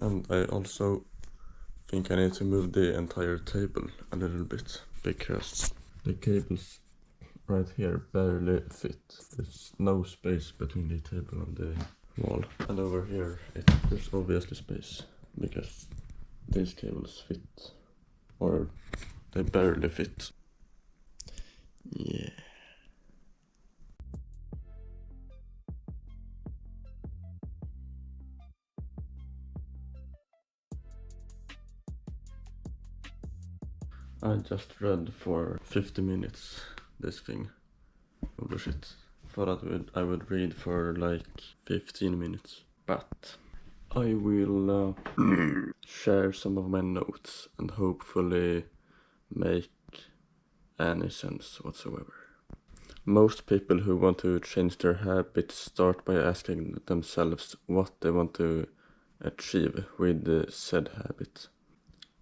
And I also think I need to move the entire table a little bit because the cables right here barely fit. There's no space between the table and the wall. And over here there's obviously space because these cables fit, or they barely fit. Yeah. I just read for 50 minutes this thing. Holy shit. Thought I would read for like 15 minutes. But I will share some of my notes and hopefully make any sense whatsoever. Most people who want to change their habits start by asking themselves what they want to achieve with the said habit,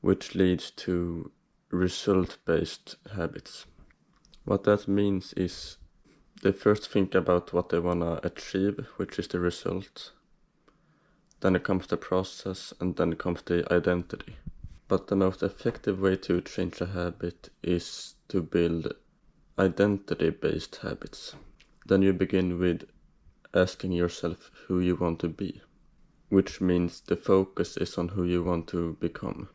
which leads to result-based habits. What that means is they first think about what they wanna achieve, which is the result. Then it comes the process, and then comes the identity. But the most effective way to change a habit is to build identity-based habits. Then you begin with asking yourself who you want to be, which means the focus is on who you want to become.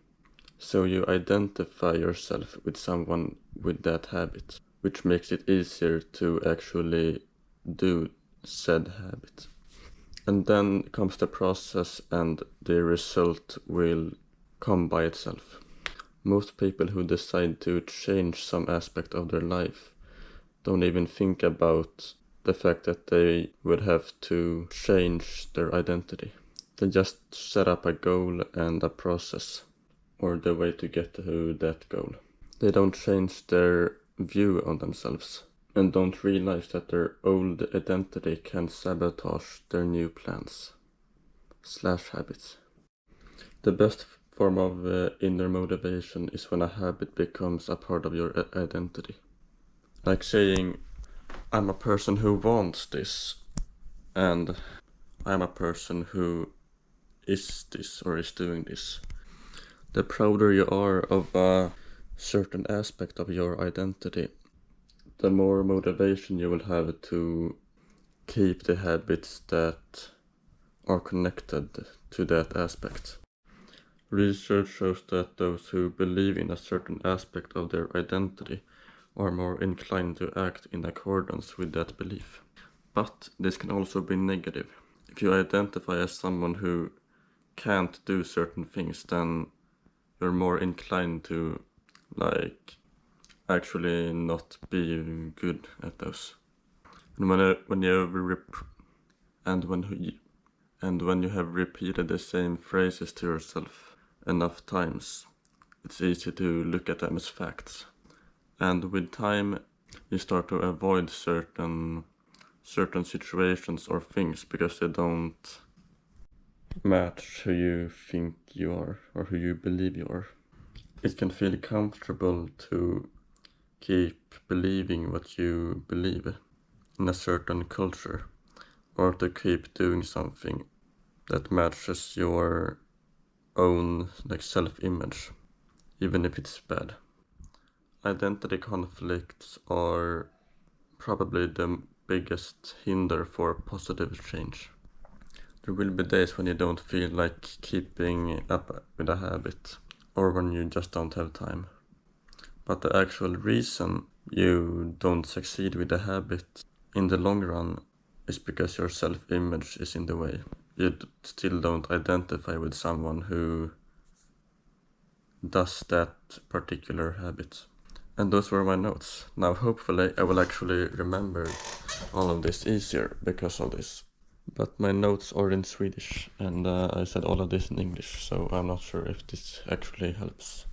So you identify yourself with someone with that habit, which makes it easier to actually do said habit. And then comes the process, and the result will come by itself. Most people who decide to change some aspect of their life don't even think about the fact that they would have to change their identity. They just set up a goal and a process, or the way to get to that goal. They don't change their view on themselves and don't realize that their old identity can sabotage their new plans / habits. The best form of inner motivation is when a habit becomes a part of your identity. Like saying, I'm a person who wants this, and I'm a person who is this or is doing this. The prouder you are of a certain aspect of your identity, the more motivation you will have to keep the habits that are connected to that aspect. Research shows that those who believe in a certain aspect of their identity are more inclined to act in accordance with that belief. But this can also be negative. If you identify as someone who can't do certain things, then you're more inclined to actually not be good at those. And when you have repeated the same phrases to yourself enough times, it's easy to look at them as facts. And with time, you start to avoid certain situations or things because they don't match who you think you are or who you believe you are. It can feel comfortable to keep believing what you believe in a certain culture, or to keep doing something that matches your own self-image, even if it's bad. Identity conflicts are probably the biggest hinder for positive change. There will be days when you don't feel like keeping up with a habit, or when you just don't have time. But the actual reason you don't succeed with the habit in the long run is because your self-image is in the way. You still don't identify with someone who does that particular habit. And those were my notes. Now hopefully I will actually remember all of this easier because of this. But my notes are in Swedish, and I said all of this in English, so I'm not sure if this actually helps.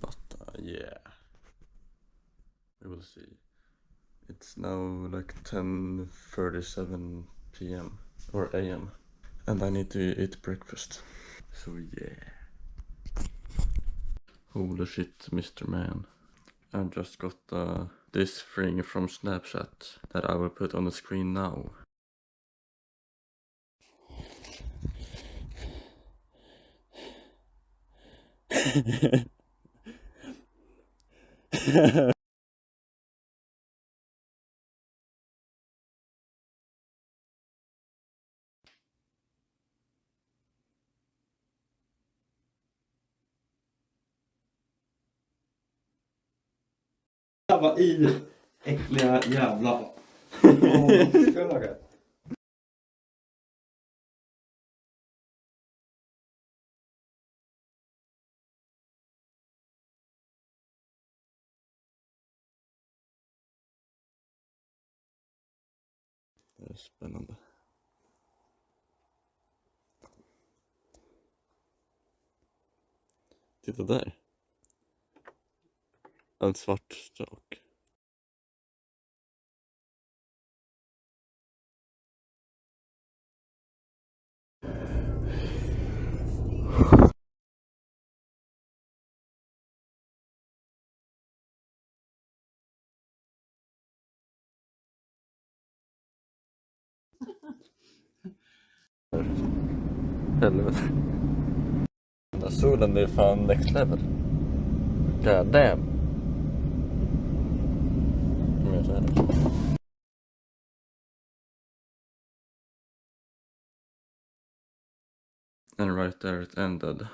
But yeah, we will see. It's now like 10:37 p.m. or a.m. and I need to eat breakfast. So yeah. Holy shit, Mr. Man. I just got this thing from Snapchat that I will put on the screen now. Vad i äckliga jävla... Avloppsröret. Det är spännande. Titta där. En svart stråk. Helvete. Den där solen är fan next level. God damn. Om jag säger det. And right there it ended.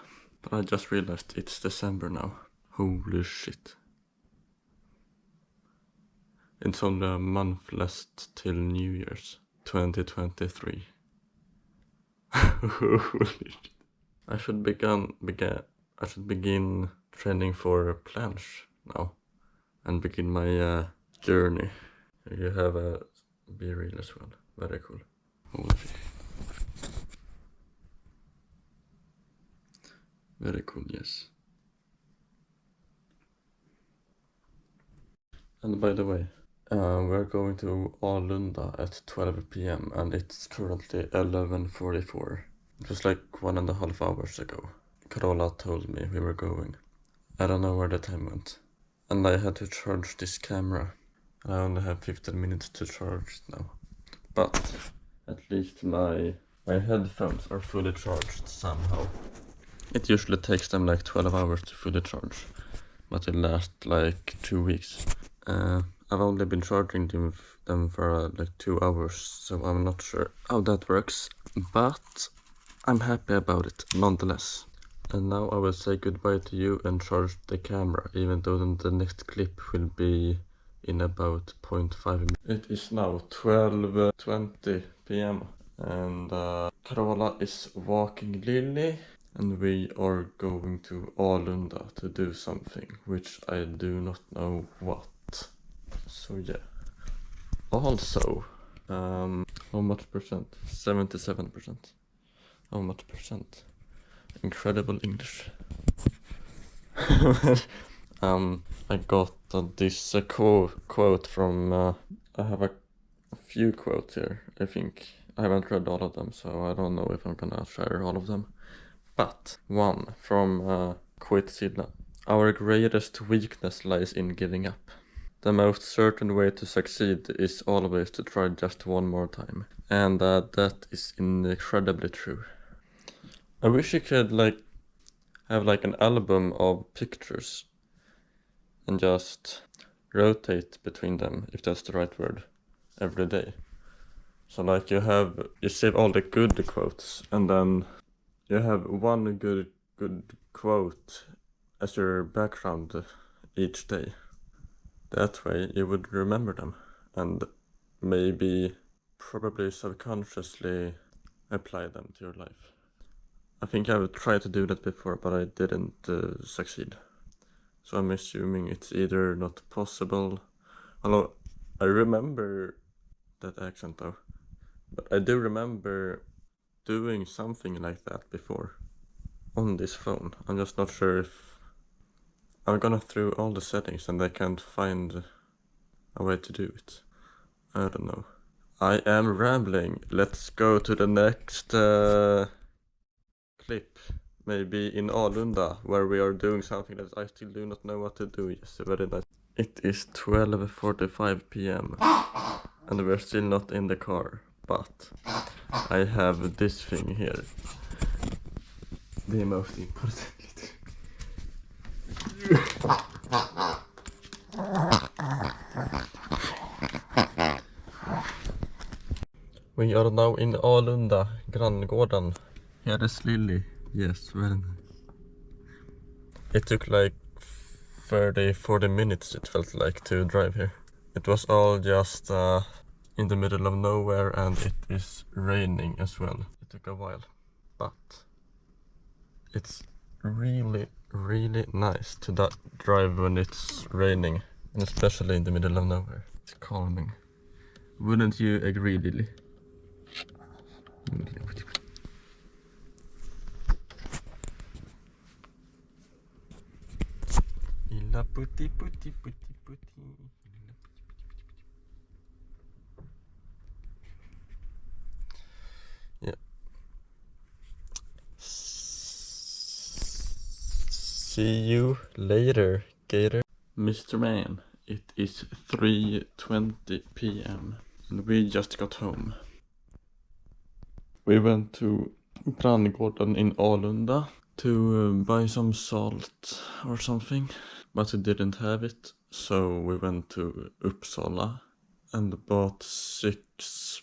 But I just realized it's December now. Holy shit. It's only a month left till New Year's 2023. Holy shit. I should begin training for planche now and begin my journey. You have a B-reel as well. Very cool. Holy shit. Very cool, yes. And by the way, we're going to Alunda at 12 p.m. and it's currently 11:44. It was like 1.5 hours ago. Carola told me we were going. I don't know where the time went. And I had to charge this camera. I only have 15 minutes to charge it now. But at least my headphones are fully charged somehow. It usually takes them like 12 hours to fully charge, but it lasts like 2 weeks. I've only been charging them for like 2 hours, so I'm not sure how that works, but I'm happy about it nonetheless. And now I will say goodbye to you and charge the camera, even though the next clip will be in about 0.5 minutes. It is now 12:20 p.m. and Carola is walking Lily. And we are going to Alunda to do something, which I do not know what. So yeah. Also, how much percent? 77%. How much percent? Incredible English. I got this quote from, I have a few quotes here, I think. I haven't read all of them, so I don't know if I'm gonna share all of them. But one from Quizilla. Our greatest weakness lies in giving up. The most certain way to succeed is always to try just one more time. And that is incredibly true. I wish you could have like an album of pictures and just rotate between them, if that's the right word, every day. So like you save all the good quotes and then you have one good quote as your background each day. That way you would remember them and probably subconsciously apply them to your life. I think I've tried to do that before, but I didn't succeed. So I'm assuming it's either not possible. Although I remember that accent though. But I do remember doing something like that before on this phone. I'm just not sure if I've gone through all the settings and I can't find a way to do it. I don't know. I am rambling. Let's go to the next clip. Maybe in Alunda, where we are doing something that I still do not know what to do. Yes, very nice. It is 12:45 p.m. and we're still not in the car, but I have this thing here. The most important. We are now in Alunda, Granngården. Here is Lily. Yes, very nice. It took like 30-40 minutes, it felt like, to drive here. It was all just in the middle of nowhere, and it is raining as well. It took a while, but it's really, really nice to drive when it's raining, and especially in the middle of nowhere. It's calming. Wouldn't you agree, Lily? Illa putti putti putti putti. Yeah. See you later, Gator. Mr. Man, it is 3:20 p.m. and we just got home. We went to Granngården in Alunda to buy some salt or something, but we didn't have it, so we went to Uppsala and bought 6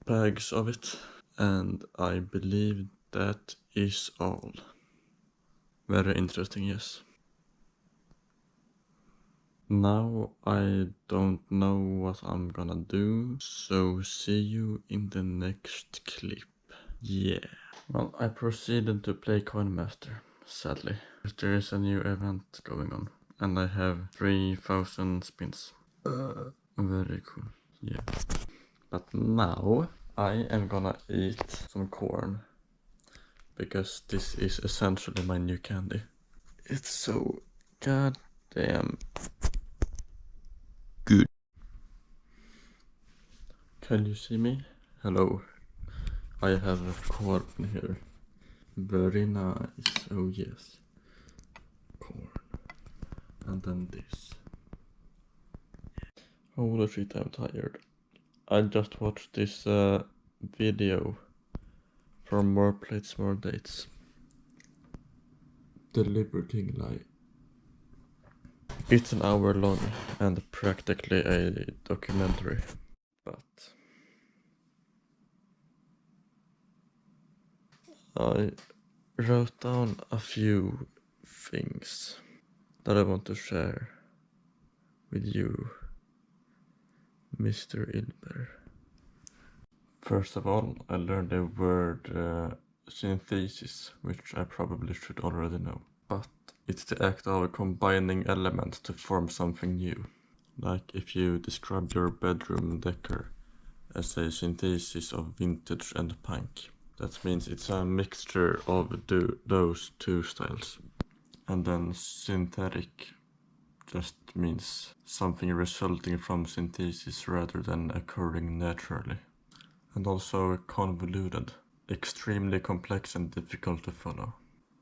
bags of it, and I believe that is all. Very interesting, yes. Now I don't know what I'm gonna do, so see you in the next clip. Yeah. Well, I proceeded to play Coin Master, sadly. There is a new event going on, and I have 3,000 spins. Very cool. Yeah. But now I am gonna eat some corn, because this is essentially my new candy. It's so goddamn good. Can you see me? Hello. I have a corn here. Very nice. Oh yes. Corn. And then this. Holy shit, I'm tired. I just watched this video from More Plates, More Dates. The Liver King lie. It's an hour long and practically a documentary. But I wrote down a few things that I want to share with you, Mr. Ilber. First of all, I learned the word synthesis, which I probably should already know. But it's the act of combining elements to form something new. Like if you describe your bedroom decor as a synthesis of vintage and punk. That means it's a mixture of those two styles. And then synthetic just means something resulting from synthesis rather than occurring naturally. And also convoluted, extremely complex and difficult to follow.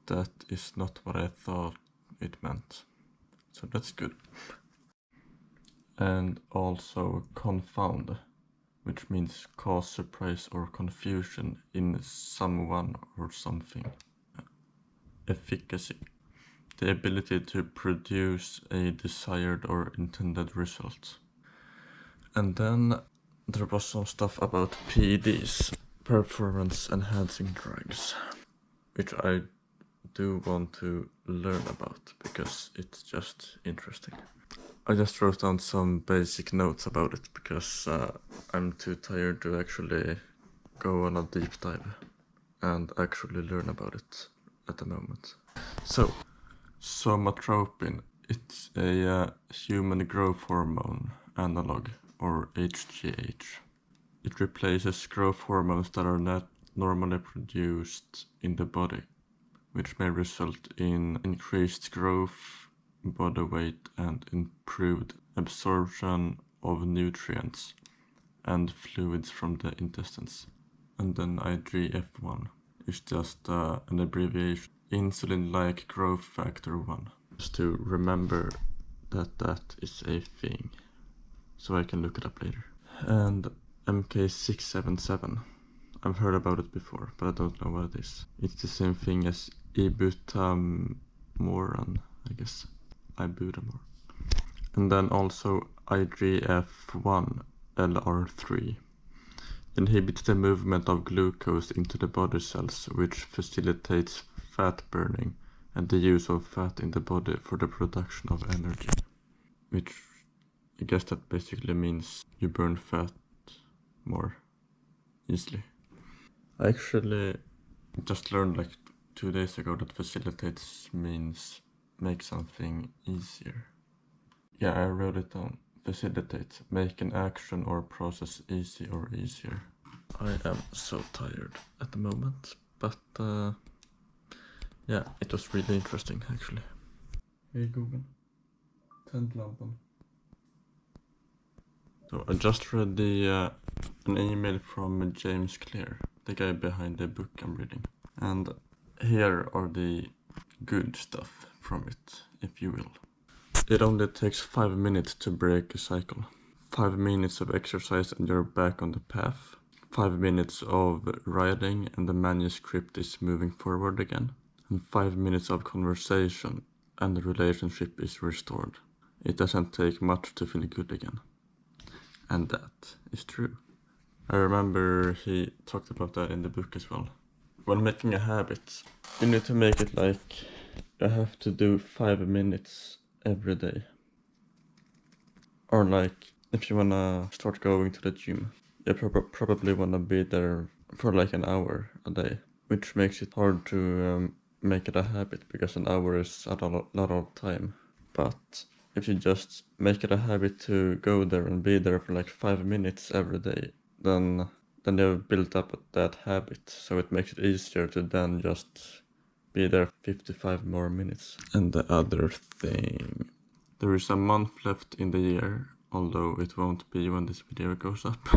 That is not what I thought it meant. So that's good. And also confound, which means cause surprise or confusion in someone or something. Efficacy, the ability to produce a desired or intended result. And then there was some stuff about PEDs, performance enhancing drugs, which I do want to learn about because it's just interesting. I just wrote down some basic notes about it because I'm too tired to actually go on a deep dive and actually learn about it at the moment. So, somatropin, it's a human growth hormone analog, or HGH. It replaces growth hormones that are not normally produced in the body, which may result in increased growth, body weight, and improved absorption of nutrients and fluids from the intestines. And then IGF-1 is just an abbreviation, insulin-like growth factor 1. Just to remember that is a thing, so I can look it up later. And MK677, I've heard about it before, but I don't know what it is. It's the same thing as ibutamoren, I guess. Ibutamoren. And then also IGF-1 LR3. inhibits the movement of glucose into the body cells, which facilitates fat burning and the use of fat in the body for the production of energy. Which I guess that basically means you burn fat more easily. I actually just learned like 2 days ago that facilitates means make something easier. Yeah, I wrote it down. Facilitate, make an action or process easy or easier. I am so tired at the moment, but yeah, it was really interesting actually. Hey Google, tänd lampan. So I just read an email from James Clear, the guy behind the book I'm reading. And here are the good stuff from it, if you will. It only takes 5 minutes to break a cycle. 5 minutes of exercise and you're back on the path. 5 minutes of writing and the manuscript is moving forward again. And 5 minutes of conversation and the relationship is restored. It doesn't take much to feel good again. And that is true. I remember he talked about that in the book as well. When making a habit, you need to make it like you have to do 5 minutes every day. Or like if you wanna start going to the gym, you probably wanna be there for like an hour a day, which makes it hard to make it a habit because an hour is a lot of time. But if you just make it a habit to go there and be there for like 5 minutes every day, then you've built up that habit, so it makes it easier to then just be there 55 more minutes. And the other thing, there is a month left in the year, although it won't be when this video goes up.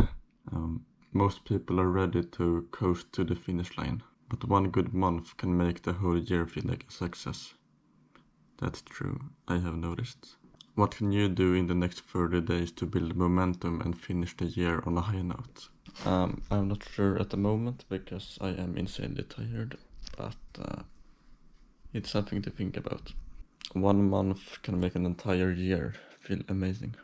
Most people are ready to coast to the finish line, but one good month can make the whole year feel like a success. That's true, I have noticed. What can you do in the next 30 days to build momentum and finish the year on a high note? I'm not sure at the moment because I am insanely tired, but it's something to think about. 1 month can make an entire year feel amazing.